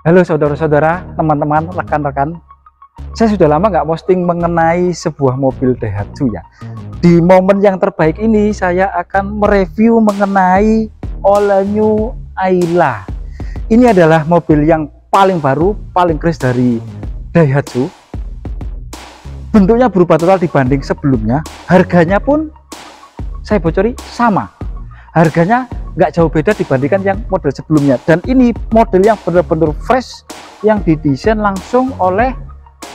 Halo saudara-saudara, teman-teman, rekan-rekan. Saya sudah lama nggak posting mengenai sebuah mobil Daihatsu ya. Di momen yang terbaik ini saya akan mereview mengenai all new Ayla. Ini adalah mobil yang paling baru, paling keren dari Daihatsu. Bentuknya berubah total dibanding sebelumnya. Harganya pun saya bocori sama. Harganya nggak jauh beda dibandingkan yang model sebelumnya, dan ini model yang benar-benar fresh yang didesain langsung oleh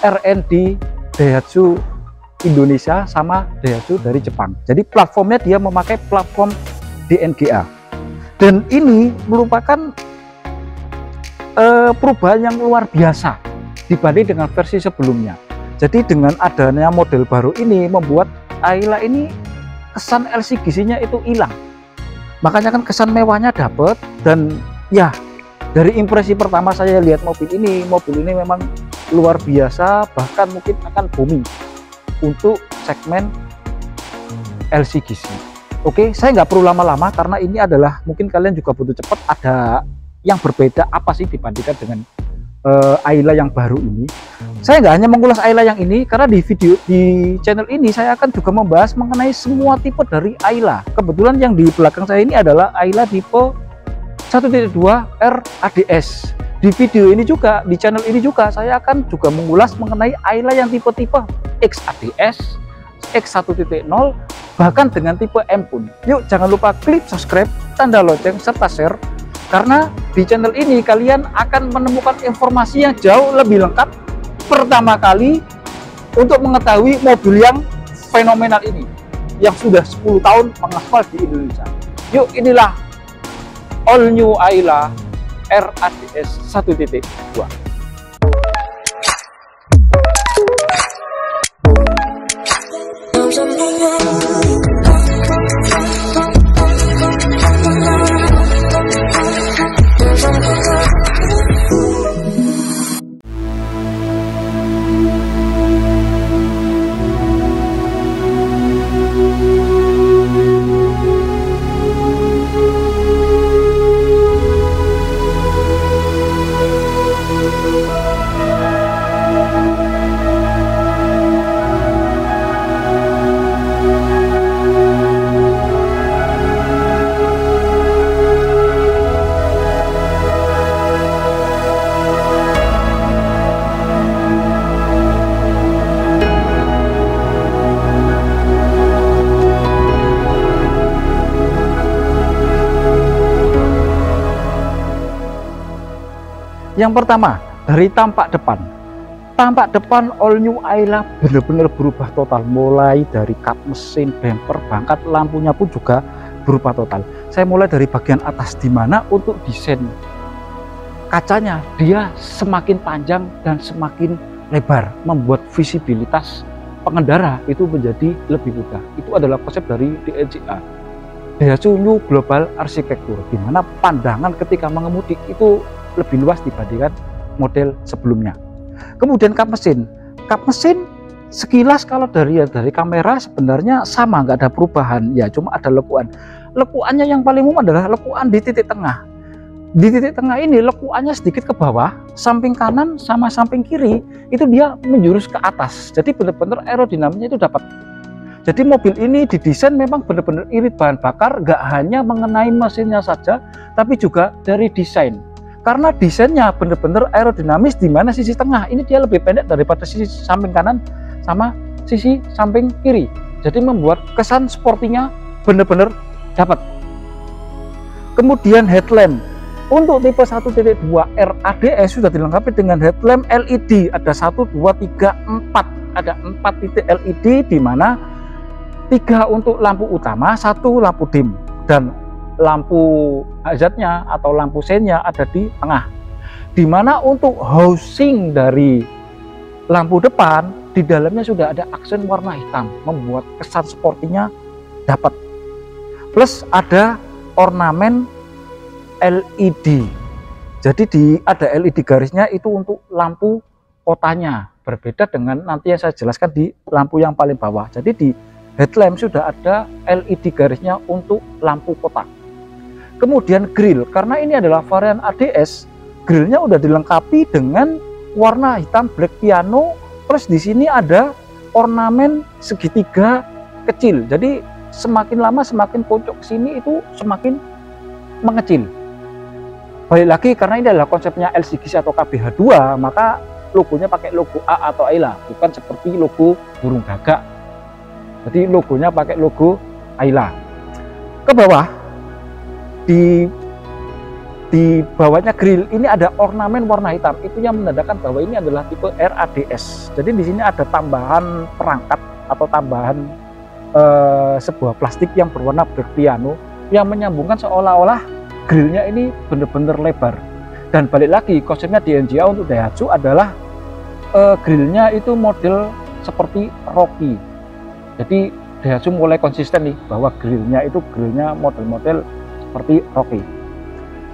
R&D Daihatsu Indonesia sama Daihatsu dari Jepang. Jadi platformnya dia memakai platform DNGA, dan ini merupakan perubahan yang luar biasa dibanding dengan versi sebelumnya. Jadi dengan adanya model baru ini membuat Ayla ini kesan LCGC-nya itu hilang. Makanya kan kesan mewahnya dapet, dan ya dari impresi pertama saya lihat mobil ini memang luar biasa, bahkan mungkin akan booming untuk segmen LCGC. Oke, saya nggak perlu lama-lama karena ini adalah mungkin kalian juga butuh cepat. Ada yang berbeda apa sih dibandingkan dengan Ayla yang baru ini. Saya nggak hanya mengulas Ayla yang ini, karena di channel ini saya akan juga membahas mengenai semua tipe dari Ayla. Kebetulan yang di belakang saya ini adalah Ayla tipe 1.2 RADS. Di video ini juga, di channel ini juga saya akan juga mengulas mengenai Ayla yang tipe-tipe XADS, X1.0, bahkan dengan tipe M pun. Yuk, jangan lupa klik subscribe, tanda lonceng, serta share, karena di channel ini kalian akan menemukan informasi yang jauh lebih lengkap pertama kali untuk mengetahui mobil yang fenomenal ini yang sudah 10 tahun mengaspal di Indonesia. Yuk, inilah all new Ayla RADS 1.2. Yang pertama, dari tampak depan. Tampak depan all new Ayla benar-benar berubah total, mulai dari kap mesin, bumper, bangkat, lampunya pun juga berubah total. Saya mulai dari bagian atas, di mana untuk desain kacanya dia semakin panjang dan semakin lebar, membuat visibilitas pengendara itu menjadi lebih mudah. Itu adalah konsep dari DNGA, Daihatsu New Global Architecture, di mana pandangan ketika mengemudi itu lebih luas dibandingkan model sebelumnya. Kemudian kap mesin sekilas kalau dari kamera sebenarnya sama, nggak ada perubahan ya, cuma ada lekuan. Lekuannya yang paling umum adalah lekuan di titik tengah. Di titik tengah ini lekuannya sedikit ke bawah, samping kanan sama samping kiri itu dia menjurus ke atas. Jadi benar-benar aerodinamiknya itu dapat. Jadi mobil ini didesain memang benar-benar irit bahan bakar, nggak hanya mengenai mesinnya saja, tapi juga dari desain. Karena desainnya benar-benar aerodinamis, di mana sisi tengah ini dia lebih pendek daripada sisi samping kanan sama sisi samping kiri. Jadi membuat kesan sportinya benar-benar dapat. Kemudian headlamp untuk tipe 1.2 RADS sudah dilengkapi dengan headlamp LED. Ada 1, 2, 3, 4. Ada 4 titik LED, di mana 3 untuk lampu utama, 1 lampu dim, dan lampu hazardnya atau lampu seinnya ada di tengah. Dimana untuk housing dari lampu depan, di dalamnya sudah ada aksen warna hitam, membuat kesan sportinya dapat. Plus ada ornamen LED. Jadi ada LED garisnya itu untuk lampu kotanya, berbeda dengan nanti yang saya jelaskan di lampu yang paling bawah. Jadi di headlamp sudah ada LED garisnya untuk lampu kota. Kemudian grill, karena ini adalah varian ADS, grillnya udah dilengkapi dengan warna hitam black piano, plus di sini ada ornamen segitiga kecil. Jadi semakin lama semakin pojok sini itu semakin mengecil. Balik lagi karena ini adalah konsepnya LCGC atau KBH2, maka logonya pakai logo A atau Ayla, bukan seperti logo burung gagak. Jadi logonya pakai logo Ayla. Ke bawah di bawahnya grill ini ada ornamen warna hitam, itu yang menandakan bahwa ini adalah tipe RADS. Jadi di sini ada tambahan perangkat atau tambahan sebuah plastik yang berwarna black piano yang menyambungkan seolah-olah grillnya ini benar-benar lebar. Dan balik lagi konsepnya di NJA untuk Daihatsu adalah grillnya itu model seperti Rocky. Jadi Daihatsu mulai konsisten nih bahwa grillnya itu grillnya model-model seperti Rocky.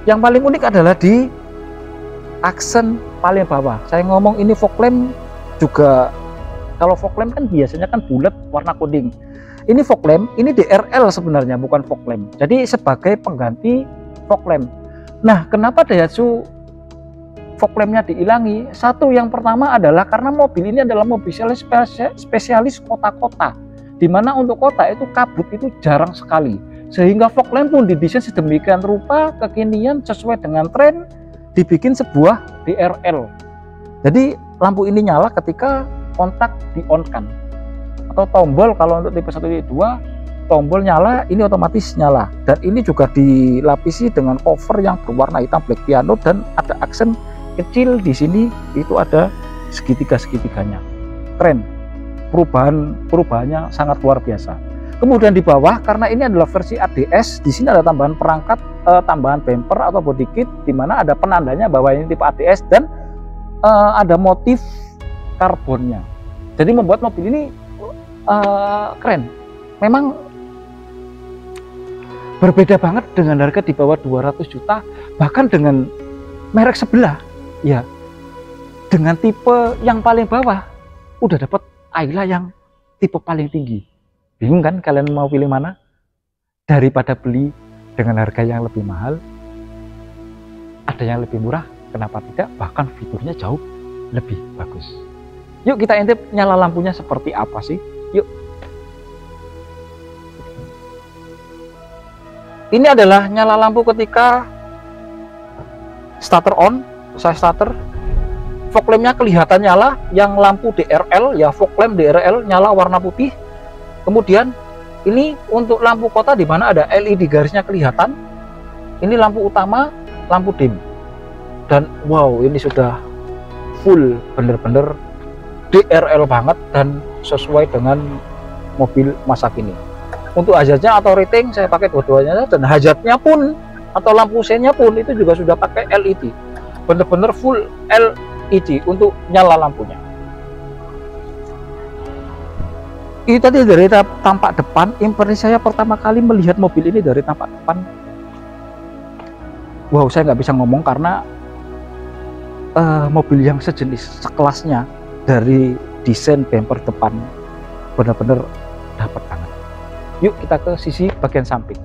Yang paling unik adalah di aksen paling bawah. Saya ngomong ini fog lamp juga, kalau fog lamp kan biasanya kan bulat warna kuning. Ini fog lamp, ini DRL sebenarnya, bukan fog lamp. Jadi sebagai pengganti fog lamp. Nah, kenapa Daihatsu fog lampnya dihilangi? Satu, yang pertama adalah karena mobil ini adalah mobil spesialis kota-kota, dimana untuk kota itu kabut itu jarang sekali, sehingga fog lamp pun didesain sedemikian rupa kekinian sesuai dengan tren, dibikin sebuah DRL. Jadi lampu ini nyala ketika kontak di-on-kan, atau tombol kalau untuk tipe 1.2 tombol nyala ini otomatis nyala. Dan ini juga dilapisi dengan cover yang berwarna hitam black piano dan ada aksen kecil di sini, itu ada segitiga-segitiganya. Keren, perubahannya sangat luar biasa. Kemudian di bawah, karena ini adalah versi ADS, di sini ada tambahan perangkat, tambahan bumper atau body kit, di mana ada penandanya bahwa ini tipe ADS dan ada motif karbonnya. Jadi membuat mobil ini keren. Memang berbeda banget dengan harga di bawah 200 juta, bahkan dengan merek sebelah, ya, dengan tipe yang paling bawah udah dapat Ayla yang tipe paling tinggi. Bingung kan kalian mau pilih mana? Daripada beli dengan harga yang lebih mahal, ada yang lebih murah, kenapa tidak? Bahkan fiturnya jauh lebih bagus. Yuk kita intip nyala lampunya seperti apa sih? Yuk. Ini adalah nyala lampu ketika starter on. Saya starter, fog lampnya kelihatan nyala, yang lampu DRL ya, fog lamp DRL nyala warna putih. Kemudian ini untuk lampu kota di mana ada LED garisnya kelihatan. Ini lampu utama, lampu dim. Dan wow, ini sudah full, bener-bener DRL banget dan sesuai dengan mobil masa kini. Untuk hazardnya atau rating saya pakai dua-duanya, dan hazardnya pun atau lampu sennya pun itu juga sudah pakai LED. Bener-bener full LED untuk nyala lampunya. Itu tadi dari tampak depan. Impresi saya pertama kali melihat mobil ini dari tampak depan, wow, saya nggak bisa ngomong karena mobil yang sejenis sekelasnya dari desain bumper depan benar-benar dapat banget. Yuk kita ke sisi bagian samping.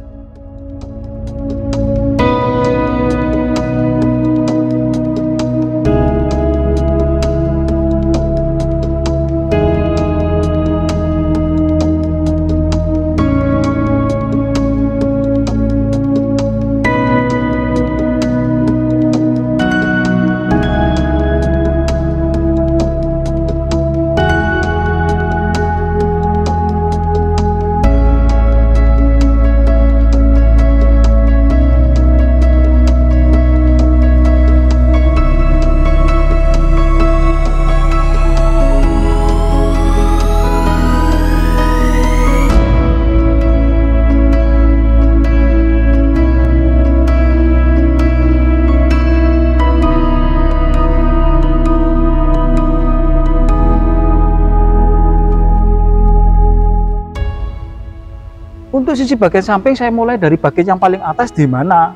Untuk sisi bagian samping saya mulai dari bagian yang paling atas, di mana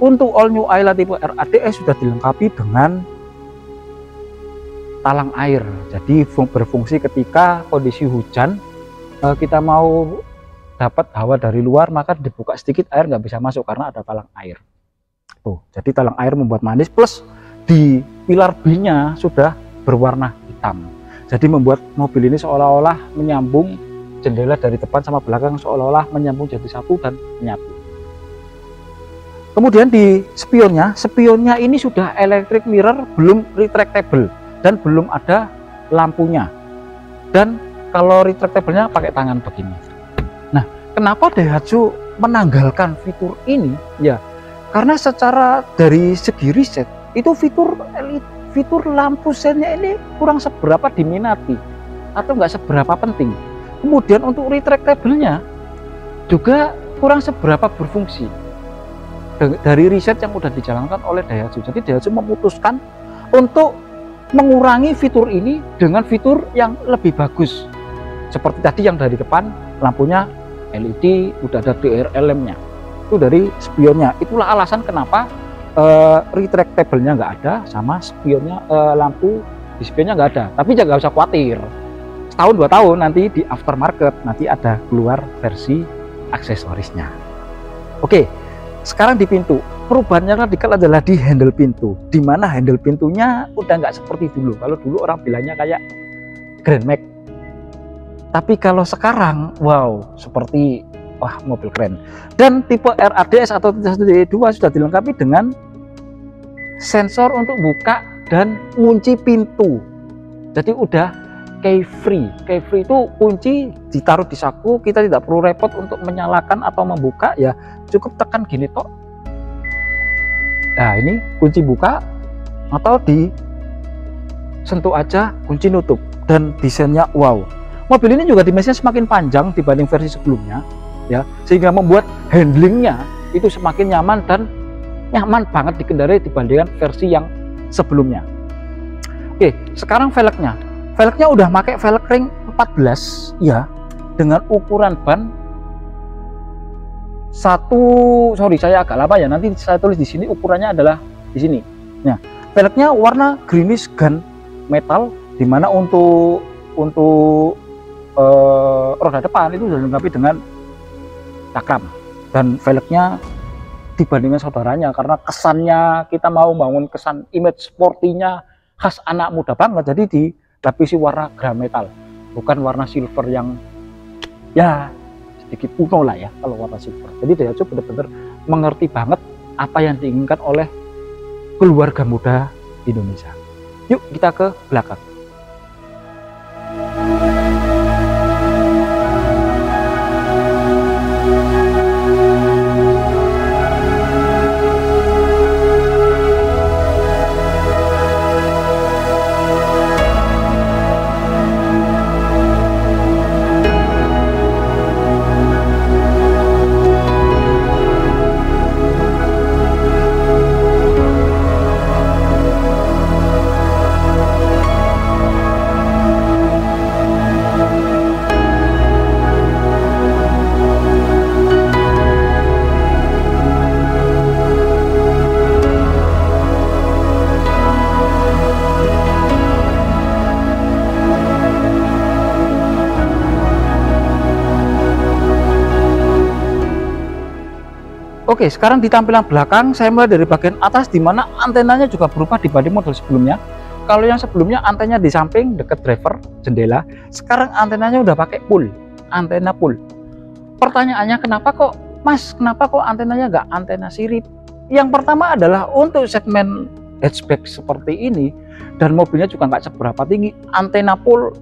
untuk all new Ayla tipe RADS sudah dilengkapi dengan talang air. Jadi berfungsi ketika kondisi hujan, kita mau dapat hawa dari luar, maka dibuka sedikit air nggak bisa masuk karena ada talang air. Tuh, jadi talang air membuat manis, plus di pilar B-nya sudah berwarna hitam. Jadi membuat mobil ini seolah-olah menyambung jendela dari depan sama belakang, seolah-olah menyambung jadi satu dan menyatu. Kemudian di spionnya ini sudah electric mirror, belum retractable dan belum ada lampunya. Dan kalau retractable-nya pakai tangan begini. Nah, kenapa Daihatsu menanggalkan fitur ini? Ya, karena secara dari segi riset itu fitur lampu sennya ini kurang seberapa diminati atau nggak seberapa penting. Kemudian untuk retractable-nya juga kurang seberapa berfungsi dari riset yang sudah dijalankan oleh Daihatsu. Jadi Daihatsu memutuskan untuk mengurangi fitur ini dengan fitur yang lebih bagus. Seperti tadi yang dari depan lampunya LED, udah ada DRLM-nya. Itu dari spionnya. Itulah alasan kenapa retractable-nya nggak ada, sama spionnya lampu di spionnya nggak ada. Tapi jangan usah khawatir. Setahun 2 tahun nanti di aftermarket nanti ada keluar versi aksesorisnya. Oke, sekarang di pintu. Perubahannya radikal adalah di handle pintu, di mana handle pintunya udah nggak seperti dulu. Kalau dulu orang bilangnya kayak Grand Max, tapi kalau sekarang wow, seperti wah, mobil keren. Dan tipe RADS atau 1.2 sudah dilengkapi dengan sensor untuk buka dan kunci pintu. Jadi udah key free. Key free itu kunci ditaruh di saku, kita tidak perlu repot untuk menyalakan atau membuka, ya cukup tekan gini tok. Nah, ini kunci buka atau disentuh aja kunci nutup. Dan desainnya wow. Mobil ini juga dimensinya semakin panjang dibanding versi sebelumnya, ya, sehingga membuat handlingnya itu semakin nyaman dan nyaman banget dikendarai dibandingkan versi yang sebelumnya. Oke, sekarang velgnya udah pakai velg ring 14 ya, dengan ukuran ban saya agak lama ya, nanti saya tulis di sini ukurannya adalah di sini. Nah, velgnya warna greenish gun metal, dimana untuk roda depan itu sudah dilengkapi dengan cakram, dan velgnya dibandingkan saudaranya karena kesannya kita mau bangun kesan image sportinya khas anak muda banget, jadi dilapisi warna gram metal, bukan warna silver yang ya sedikit kuno lah ya kalau warna silver. Jadi Daihatsu benar-benar mengerti banget apa yang diinginkan oleh keluarga muda Indonesia. Yuk kita ke belakang. Oke, sekarang di tampilan belakang saya mulai dari bagian atas, di mana antenanya juga berubah dibanding model sebelumnya. Kalau yang sebelumnya antenanya di samping dekat driver jendela, sekarang antenanya udah pakai full, antena full. Pertanyaannya kenapa kok antenanya nggak antena sirip? Yang pertama adalah untuk segmen hatchback seperti ini dan mobilnya juga nggak seberapa tinggi, antena full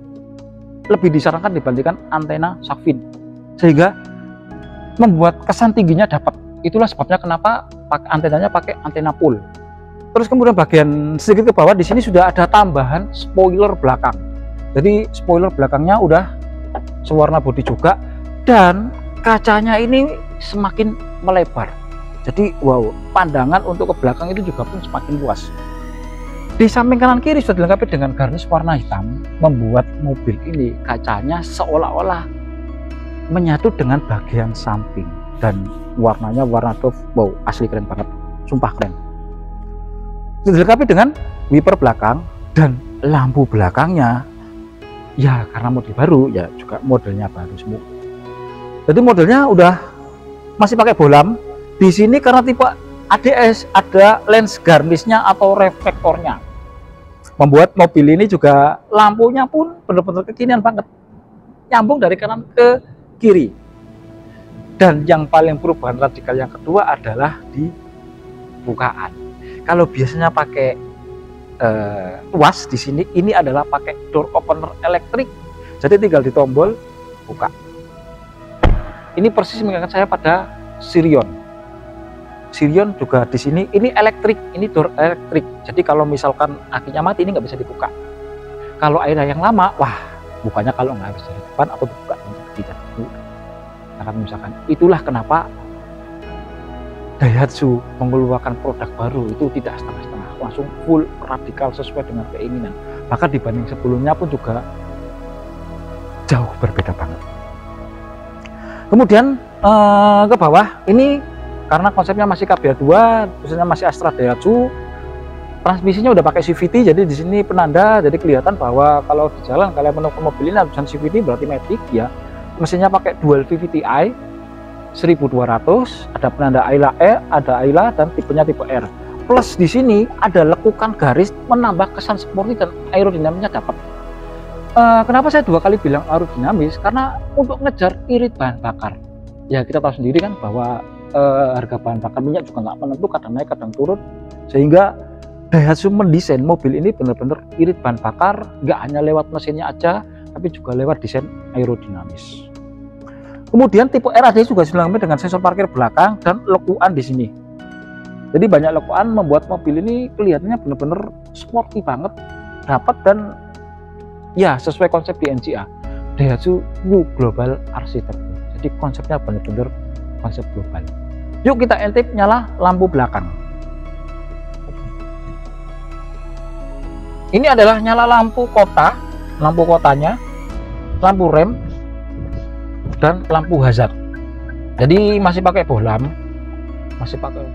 lebih disarankan dibandingkan antena shark fin, sehingga membuat kesan tingginya dapat. Itulah sebabnya kenapa antenanya pakai antena full. Terus kemudian bagian sedikit ke bawah di sini sudah ada tambahan spoiler belakang. Jadi spoiler belakangnya udah sewarna bodi juga, dan kacanya ini semakin melebar. Jadi wow, pandangan untuk ke belakang itu juga pun semakin luas. Di samping kanan kiri sudah dilengkapi dengan garnish warna hitam, membuat mobil ini kacanya seolah-olah menyatu dengan bagian samping, dan warnanya warna doff. Wow, asli keren banget, sumpah keren. Dilengkapi dengan wiper belakang dan lampu belakangnya ya, karena model baru ya, juga modelnya baru semua. Jadi modelnya udah masih pakai bolam di sini karena tipe ADS, ada lens garnishnya atau reflektornya. Membuat mobil ini juga lampunya pun benar-benar kekinian banget. Nyambung dari kanan ke kiri. Dan yang paling perubahan radikal yang kedua adalah di bukaan. Kalau biasanya pakai tuas di sini, ini adalah pakai door opener elektrik. Jadi tinggal ditombol buka. Ini persis mengingatkan saya pada Sirion. Sirion juga di sini, ini elektrik, ini door elektrik. Jadi kalau misalkan akinya mati, ini nggak bisa dibuka. Kalau Aira yang lama, wah, bukanya kalau nggak harus dari depan atau dibuka di depan. Nah, misalkan itulah kenapa Daihatsu mengeluarkan produk baru itu tidak setengah-setengah, langsung full radikal sesuai dengan keinginan. Bahkan dibanding sebelumnya pun juga jauh berbeda banget. Kemudian ke bawah ini karena konsepnya masih KBA2, khususnya masih Astra Daihatsu, transmisinya udah pakai CVT, jadi di sini penanda, jadi kelihatan bahwa kalau di jalan kalian menemukan mobil ini tulisan CVT berarti Matic ya. Mesinnya pakai dual VVT-i 1200, ada penanda Ayla E, ada Ayla dan tipenya tipe R. Plus di sini ada lekukan garis menambah kesan sporty dan aerodinamiknya dapat. Kenapa saya 2 kali bilang aerodinamis? Karena untuk ngejar irit bahan bakar. Ya kita tahu sendiri kan bahwa harga bahan bakar minyak juga nggak menentu, kadang naik kadang turun, sehingga Daihatsu mendesain mobil ini benar-benar irit bahan bakar, nggak hanya lewat mesinnya aja, tapi juga lewat desain aerodinamis. Kemudian tipe R ada juga dilengkapi dengan sensor parkir belakang dan lekukan di sini. Jadi banyak lekukan membuat mobil ini kelihatannya benar-benar sporty banget, dapat dan ya sesuai konsep di NCA. Daihatsu New Global Architecture. Jadi konsepnya benar-benar konsep global. Yuk kita intip nyala lampu belakang. Ini adalah nyala lampu kota, lampu kotanya, lampu rem, dan lampu hazard. Jadi masih pakai bohlam, masih pakai.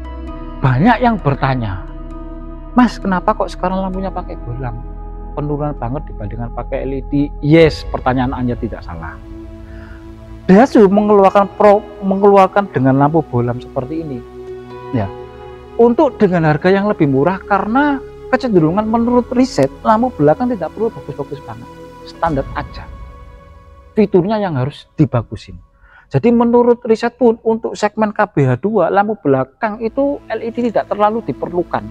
Banyak yang bertanya, Mas, kenapa kok sekarang lampunya pakai bohlam? Penurunan banget dibandingkan pakai LED. Yes, pertanyaan Anda tidak salah. Daihatsu mengeluarkan dengan lampu bohlam seperti ini, ya, untuk dengan harga yang lebih murah karena kecenderungan menurut riset lampu belakang tidak perlu bagus-bagus banget, standar aja. Fiturnya yang harus dibagusin. Jadi menurut riset pun untuk segmen KBH2 lampu belakang itu LED tidak terlalu diperlukan.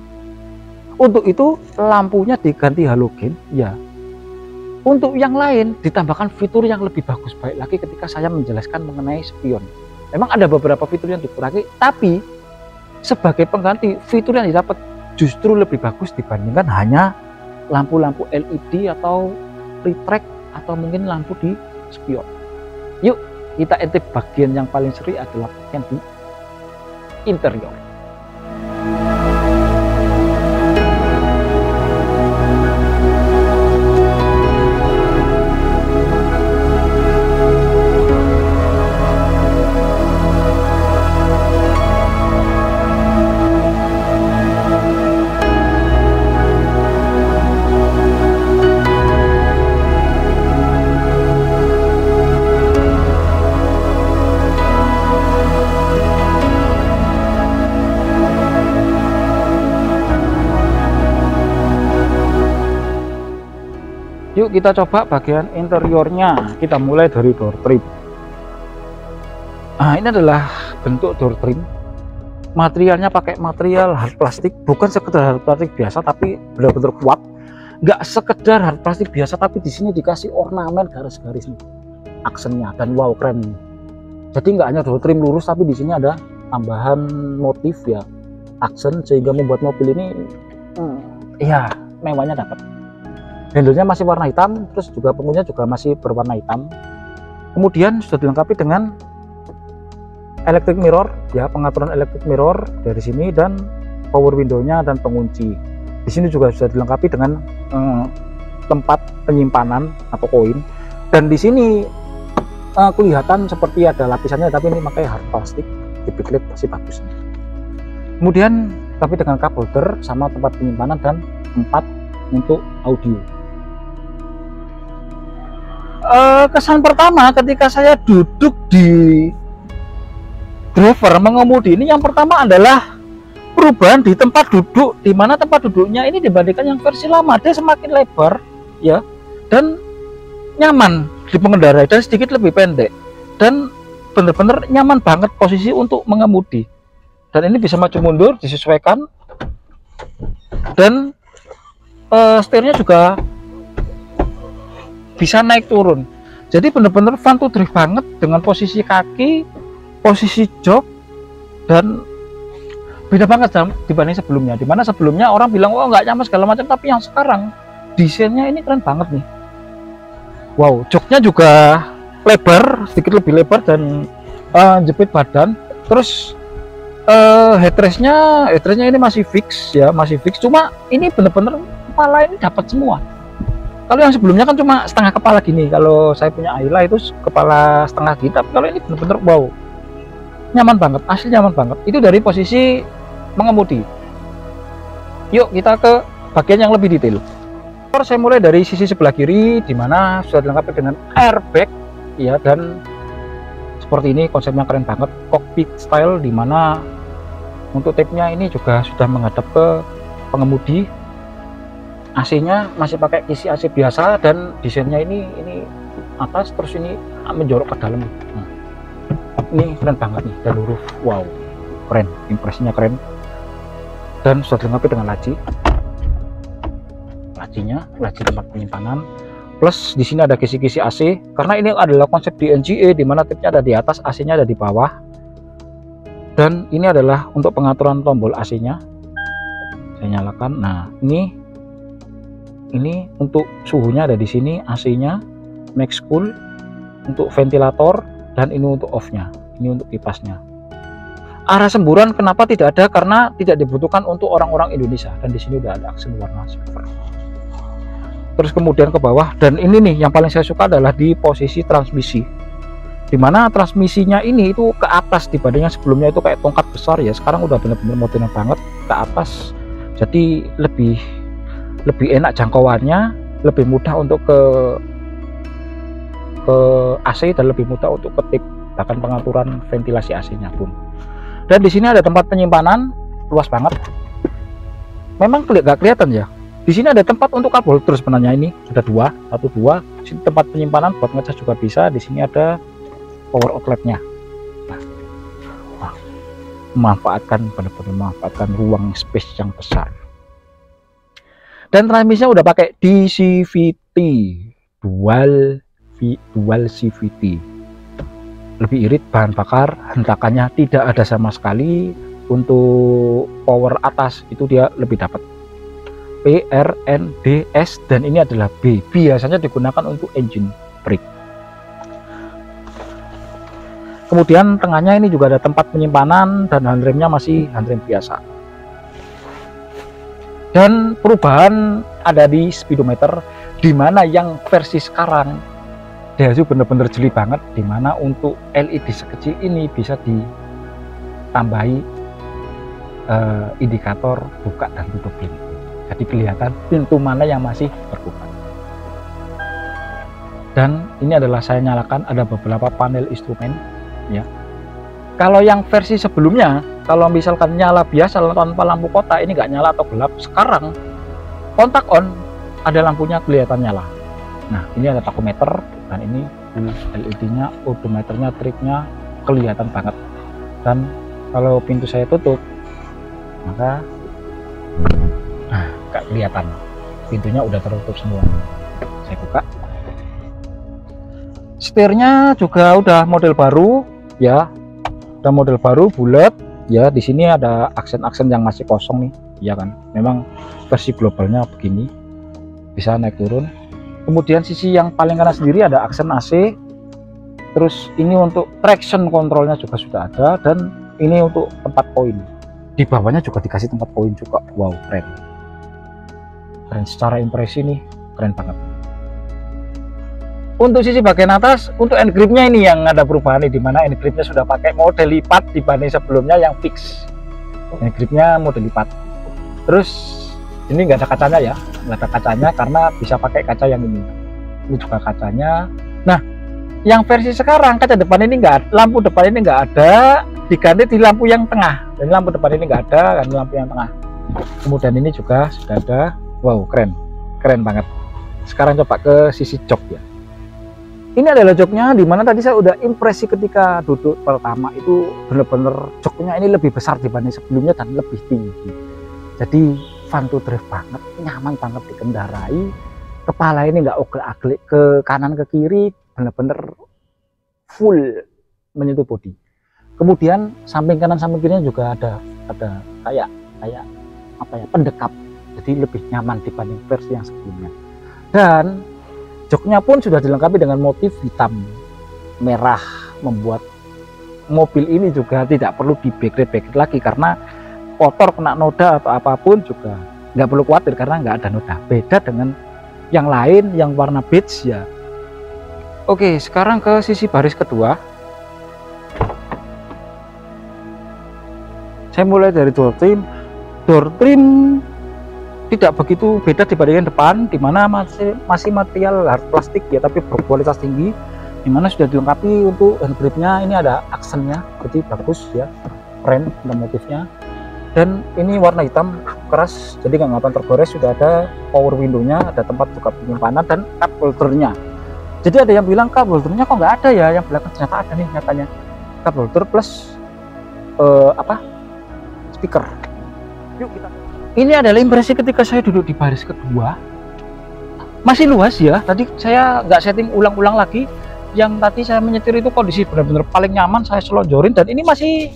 Untuk itu lampunya diganti halogen ya. Untuk yang lain ditambahkan fitur yang lebih bagus, baik lagi ketika saya menjelaskan mengenai spion. Memang ada beberapa fitur yang dikurangi, tapi sebagai pengganti fitur yang didapat justru lebih bagus dibandingkan hanya lampu-lampu LED atau retract atau mungkin lampu di spion. Yuk kita intip bagian yang paling seri adalah bagian di interior. Yuk kita coba bagian interiornya. Kita mulai dari door trim. Nah, ini adalah bentuk door trim. Materialnya pakai material hard plastik, bukan sekedar hard plastik biasa, tapi benar-benar kuat. Nggak sekedar hard plastik biasa, tapi di sini dikasih ornamen garis-garis nih, aksennya dan wow keren. Jadi nggak hanya door trim lurus, tapi di sini ada tambahan motif ya, aksen, sehingga membuat mobil ini, ya mewahnya dapat. Handle-nya masih warna hitam, terus juga pengunjungnya juga masih berwarna hitam. Kemudian sudah dilengkapi dengan electric mirror, ya, pengaturan electric mirror dari sini dan power window-nya dan pengunci. Di sini juga sudah dilengkapi dengan tempat penyimpanan atau koin. Dan di sini kelihatan seperti ada lapisannya, tapi ini pakai hard plastik, di backlight masih bagus. Kemudian tapi dengan cup holder sama tempat penyimpanan dan tempat untuk audio. Kesan pertama ketika saya duduk di driver mengemudi ini, yang pertama adalah perubahan di tempat duduk, di mana tempat duduknya ini dibandingkan yang versi lama dia semakin lebar ya, dan nyaman di pengendarai dan sedikit lebih pendek, dan benar-benar nyaman banget posisi untuk mengemudi. Dan ini bisa maju mundur disesuaikan, dan setirnya juga bisa naik turun. Jadi benar-benar fun to drive banget dengan posisi kaki, posisi jok, dan beda banget dibanding sebelumnya. Dimana sebelumnya orang bilang oh nggak nyaman segala macam, tapi yang sekarang desainnya ini keren banget nih. Wow, joknya juga lebar, sedikit lebih lebar dan jepit badan. Terus headrestnya ini masih fix ya, masih fix. Cuma ini bener-bener kepala ini dapat semua. Kalau yang sebelumnya kan cuma setengah kepala gini. Kalau saya punya Ayla itu kepala setengah gini. Tapi kalau ini bener-bener wow, nyaman banget, asli nyaman banget. Itu dari posisi mengemudi. Yuk kita ke bagian yang lebih detail. Saya mulai dari sisi sebelah kiri, dimana sudah dilengkapi dengan airbag ya, dan seperti ini konsepnya keren banget, cockpit style, dimana untuk tapnya ini juga sudah menghadap ke pengemudi. AC-nya masih pakai kisi AC biasa, dan desainnya ini atas terus ini menjorok ke dalam. Ini keren banget nih, dan huruf wow, keren, impresinya keren. Dan sudah dilengkapi dengan laci tempat penyimpanan, plus di sini ada kisi-kisi AC karena ini adalah konsep di NGA, di mana tipnya ada di atas, AC-nya ada di bawah. Dan ini adalah untuk pengaturan tombol AC-nya. Saya nyalakan. Nah, ini untuk suhunya ada di sini, AC-nya, max cool, untuk ventilator, dan ini untuk off-nya. Ini untuk kipasnya. Arah semburan kenapa tidak ada? Karena tidak dibutuhkan untuk orang-orang Indonesia, dan di sini udah ada aksen warna silver. Terus kemudian ke bawah, dan ini nih yang paling saya suka adalah di posisi transmisi, dimana transmisinya ini itu ke atas dibandingkan sebelumnya itu kayak tongkat besar ya. Sekarang udah bener-bener modern banget ke atas, jadi lebih enak jangkauannya, lebih mudah untuk ke AC, dan lebih mudah untuk ketip, bahkan pengaturan ventilasi AC-nya pun. Dan di sini ada tempat penyimpanan luas banget. Memang gak kelihatan ya. Di sini ada tempat untuk kabel terus sebenarnya, ini ada dua. Di sini tempat penyimpanan buat ngecas juga bisa. Di sini ada power outletnya. Nah, benar-benar memanfaatkan ruang space yang besar. Dan transmisinya udah pakai DCVT, dual CVT. Lebih irit bahan bakar, hentakannya tidak ada sama sekali. Untuk power atas itu dia lebih dapat PRNDS, dan ini adalah B, biasanya digunakan untuk engine brake. Kemudian tengahnya ini juga ada tempat penyimpanan, dan handremnya masih handrem biasa. Dan perubahan ada di speedometer, dimana yang versi sekarang Daihatsu bener-bener jeli banget, dimana untuk LED sekecil ini bisa ditambahi indikator buka dan tutup pintu. Jadi kelihatan pintu mana yang masih terbuka. Dan ini adalah saya nyalakan, ada beberapa panel instrumen ya. Kalau yang versi sebelumnya, kalau misalkan nyala biasa tanpa lampu kota, ini nggak nyala atau gelap. Sekarang kontak on, ada lampunya kelihatan nyala. Nah, ini ada tachometer, dan ini LED-nya, odometernya, tripnya kelihatan banget. Dan kalau pintu saya tutup, maka nggak kelihatan, pintunya udah tertutup semua. Saya buka. Setirnya juga udah model baru ya, udah model baru bulat ya. Di sini ada aksen-aksen yang masih kosong nih, ya kan. Memang versi globalnya begini, bisa naik turun. Kemudian sisi yang paling kanan sendiri ada aksen AC. Terus ini untuk traction controlnya juga sudah ada, dan ini untuk tempat koin. Di bawahnya juga dikasih tempat koin juga. Wow, keren. Keren secara impresi nih, keren banget. Untuk sisi bagian atas, untuk end gripnya ini yang ada perubahan nih, dimana end gripnya sudah pakai mode lipat dibanding sebelumnya yang fix. End gripnya mode lipat. Terus ini nggak ada kacanya ya, nggak ada kacanya karena bisa pakai kaca yang ini juga kacanya. Nah, Yang versi sekarang kaca depan ini lampu depan ini nggak ada, diganti di lampu yang tengah. Jadi lampu depan ini nggak ada, ganti lampu yang tengah. Kemudian ini juga sudah ada. Wow, keren banget. Sekarang coba ke sisi jok ya. Ini adalah joknya, dimana tadi saya udah impresi ketika duduk pertama itu bener-bener joknya ini lebih besar dibanding sebelumnya dan lebih tinggi. Jadi fun to drive banget, nyaman banget dikendarai. Kepala ini nggak oglek-aglik ke kanan ke kiri, bener-bener full menyentuh bodi. Kemudian samping kanan samping kirinya juga ada kayak apa ya, pendekap, jadi lebih nyaman dibanding versi yang sebelumnya. Dan joknya pun sudah dilengkapi dengan motif hitam merah, membuat mobil ini juga tidak perlu di backlight lagi, karena kotor kena noda atau apapun juga nggak perlu khawatir karena nggak ada noda. Beda dengan yang lain yang warna beige ya. Oke, sekarang ke sisi baris kedua. Saya mulai dari door trim. Door trim tidak begitu beda dibandingkan depan, dimana masih material hard plastik ya, tapi berkualitas tinggi, dimana sudah dilengkapi untuk hand gripnya. Ini ada aksennya, jadi bagus ya, keren dan motifnya. Dan ini warna hitam keras, jadi nggak gampang tergores. Sudah ada power window-nya, ada tempat buka penyimpanan dan cup holder-nya. Jadi ada yang bilang cup holder-nya kok nggak ada ya, yang belakang ternyata ada nih nyatanya, cup holder plus speaker. Yuk kita. Ini adalah impresi ketika saya duduk di baris kedua. Masih luas ya. Tadi saya nggak setting ulang-ulang lagi. Yang tadi saya menyetir itu kondisi benar-benar paling nyaman, saya selonjorin, dan ini masih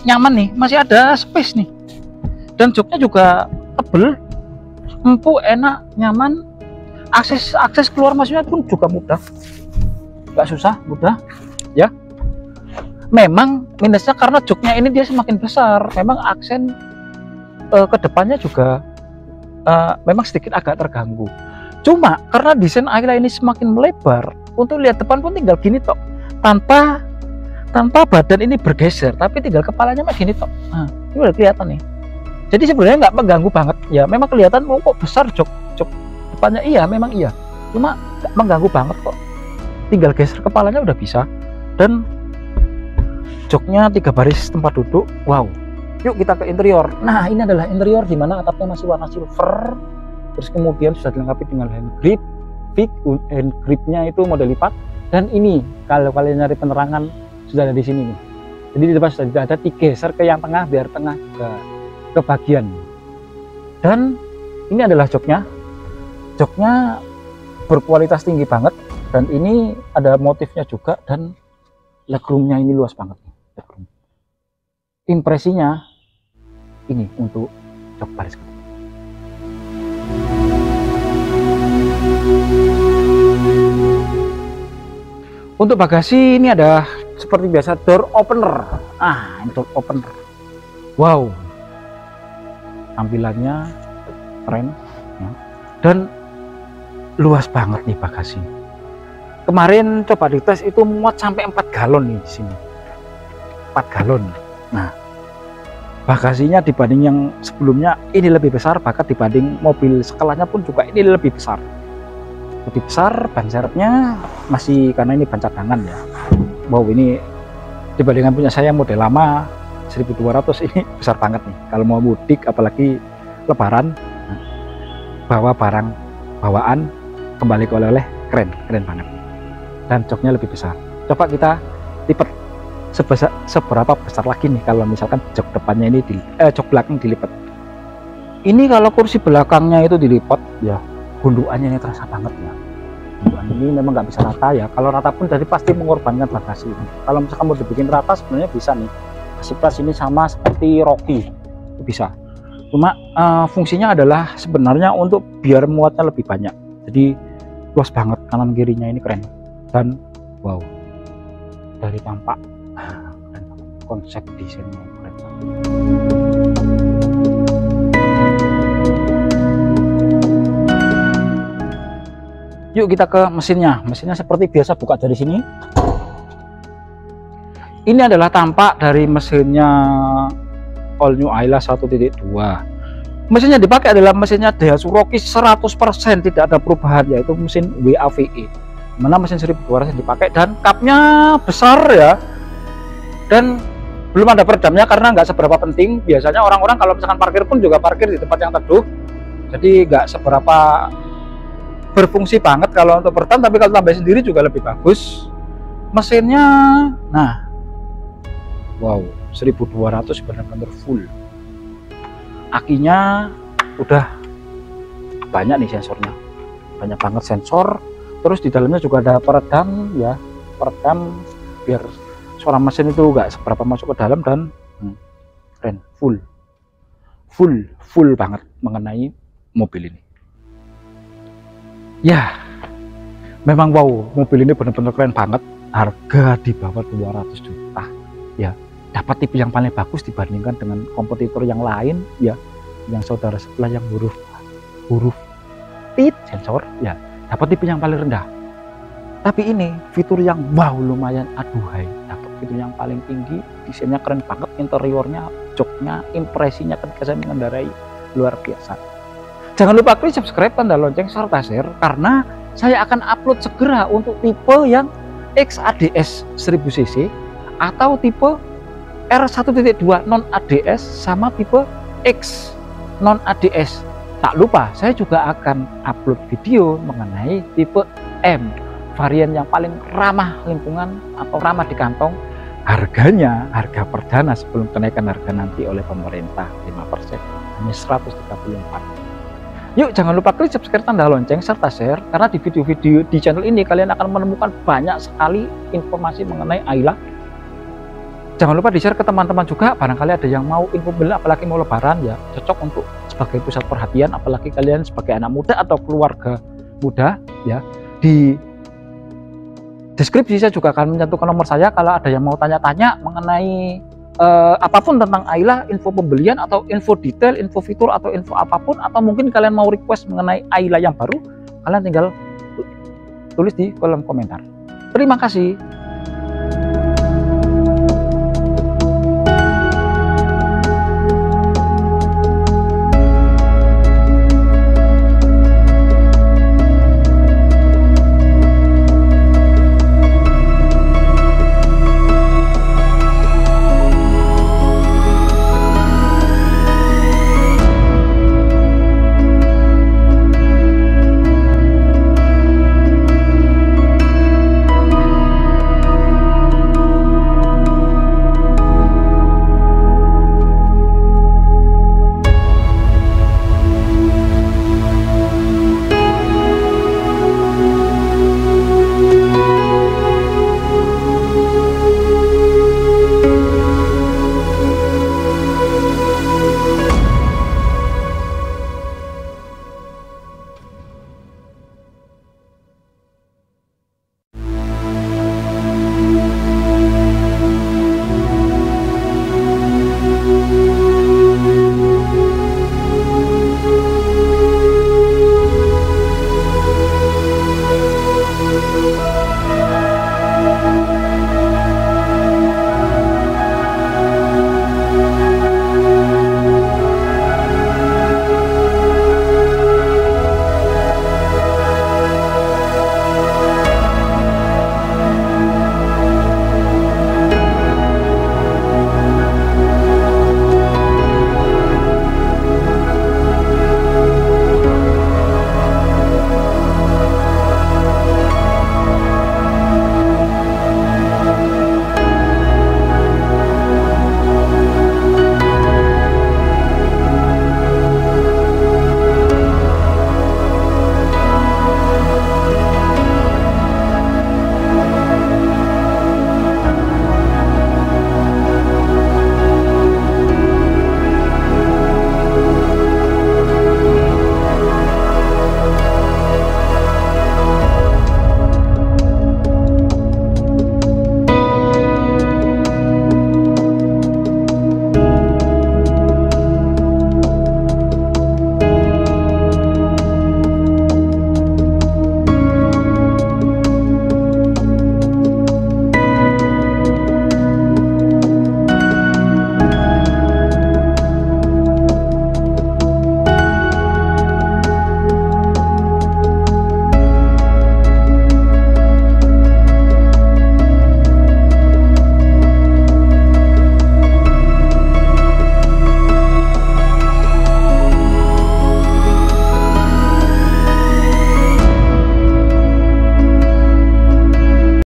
nyaman nih, masih ada space nih. Dan joknya juga tebel, empuk, enak, nyaman. Akses keluar masuknya pun juga mudah, nggak susah, mudah ya. Memang minusnya karena joknya ini dia semakin besar, memang aksen ke depannya juga memang sedikit agak terganggu. Cuma karena desain Ayla ini semakin melebar, untuk lihat depan pun tinggal gini tok, tanpa badan ini bergeser, tapi tinggal kepalanya mah gini tok. Nah, ini udah kelihatan nih. Jadi sebenarnya nggak mengganggu banget ya. Memang kelihatan kok besar jok depannya, iya memang iya, cuma nggak mengganggu banget kok. Tinggal geser kepalanya udah bisa. Dan joknya 3 baris tempat duduk. Wow. Yuk kita ke interior. Nah, ini adalah interior di mana atapnya masih warna silver. Terus kemudian sudah dilengkapi dengan hand grip. Hand gripnya itu model lipat. Dan ini kalau kalian nyari penerangan sudah ada di sini nih. Jadi di depan sudah ada, digeser ke yang tengah biar tengah juga kebagian. Dan ini adalah joknya. Joknya berkualitas tinggi banget, dan ini ada motifnya juga, dan legroomnya ini luas banget nih. Impresinya ini untuk jok baris kedua. Untuk bagasi ini ada seperti biasa door opener. Ini door opener. Wow, tampilannya keren ya. Dan luas banget nih bagasi. Kemarin coba dites itu muat sampai 4 galon nih di sini. 4 galon. Nah, bagasinya dibanding yang sebelumnya ini lebih besar, bahkan dibanding mobil skalanya pun juga ini lebih besar. Lebih besar, ban serepnya masih, karena ini ban cadangan ya. Wow, ini dibandingkan punya saya model lama 1200 ini besar banget nih. Kalau mau mudik apalagi lebaran, bawa barang bawaan, kembali ke oleh-oleh, keren banget. Dan joknya lebih besar. Coba kita lipat seberapa besar lagi nih kalau misalkan jok depannya ini jok belakang dilipat. Ini kalau kursi belakangnya itu dilipat ya, gundukannya ini terasa banget ya. Gundukan ini memang nggak bisa rata ya. Kalau rata pun jadi pasti mengorbankan bagasi. Kalau misalkan mau dibikin rata sebenarnya bisa nih. Kasih pas ini sama seperti Rocky itu bisa. Cuma fungsinya adalah sebenarnya untuk biar muatnya lebih banyak. Jadi luas banget, kanan kirinya ini keren. Dan wow, dari tampak konsep desainnya keren banget. Yuk kita ke mesinnya. Mesinnya seperti biasa, buka dari sini. Ini adalah tampak dari mesinnya All New Ayla 1.2. Mesinnya dipakai adalah mesinnya Daihatsu Rocky 100%, tidak ada perubahan, yaitu mesin WAVE. mana mesin 1200 yang dipakai, dan cupnya besar ya, dan belum ada peredamnya karena nggak seberapa penting. Biasanya orang-orang kalau misalkan parkir pun juga parkir di tempat yang teduh, jadi nggak seberapa berfungsi banget kalau untuk peredam, tapi kalau tambah sendiri juga lebih bagus. Mesinnya, nah wow, 1200 benar-benar full. Akinya udah banyak nih sensornya, banyak banget sensor. Terus di dalamnya juga ada peredam ya, peredam biar suara mesin itu enggak seberapa masuk ke dalam, dan keren, full banget mengenai mobil ini. Ya, memang wow, mobil ini benar-benar keren banget. Harga di bawah 200 juta ya, dapat tipe yang paling bagus dibandingkan dengan kompetitor yang lain ya, yang saudara sebelah yang huruf tit sensor ya, dapat tipe yang paling rendah. Tapi ini fitur yang wow, lumayan aduhai, dapat fitur yang paling tinggi, desainnya keren banget, interiornya, joknya, impresinya ketika saya mengendarai luar biasa. Jangan lupa klik subscribe, tanda lonceng, serta share, karena saya akan upload segera untuk tipe yang XADS 1000cc atau tipe R1.2 non ADS sama tipe X non ADS. Tak lupa saya juga akan upload video mengenai tipe M, varian yang paling ramah lingkungan atau ramah di kantong. Harganya, harga perdana sebelum kenaikan harga nanti oleh pemerintah 5%, hanya 134. Yuk, jangan lupa klik subscribe, tanda lonceng, serta share, karena di video-video di channel ini kalian akan menemukan banyak sekali informasi mengenai Ayla. Jangan lupa di share ke teman-teman juga, barangkali ada yang mau info beli, apalagi mau lebaran ya, cocok untuk sebagai pusat perhatian, apalagi kalian sebagai anak muda atau keluarga muda ya. Di deskripsi saya juga akan mencantumkan nomor saya kalau ada yang mau tanya-tanya mengenai apapun tentang Ayla, info pembelian atau info detail, info fitur atau info apapun, atau mungkin kalian mau request mengenai Ayla yang baru, kalian tinggal tulis di kolom komentar. Terima kasih.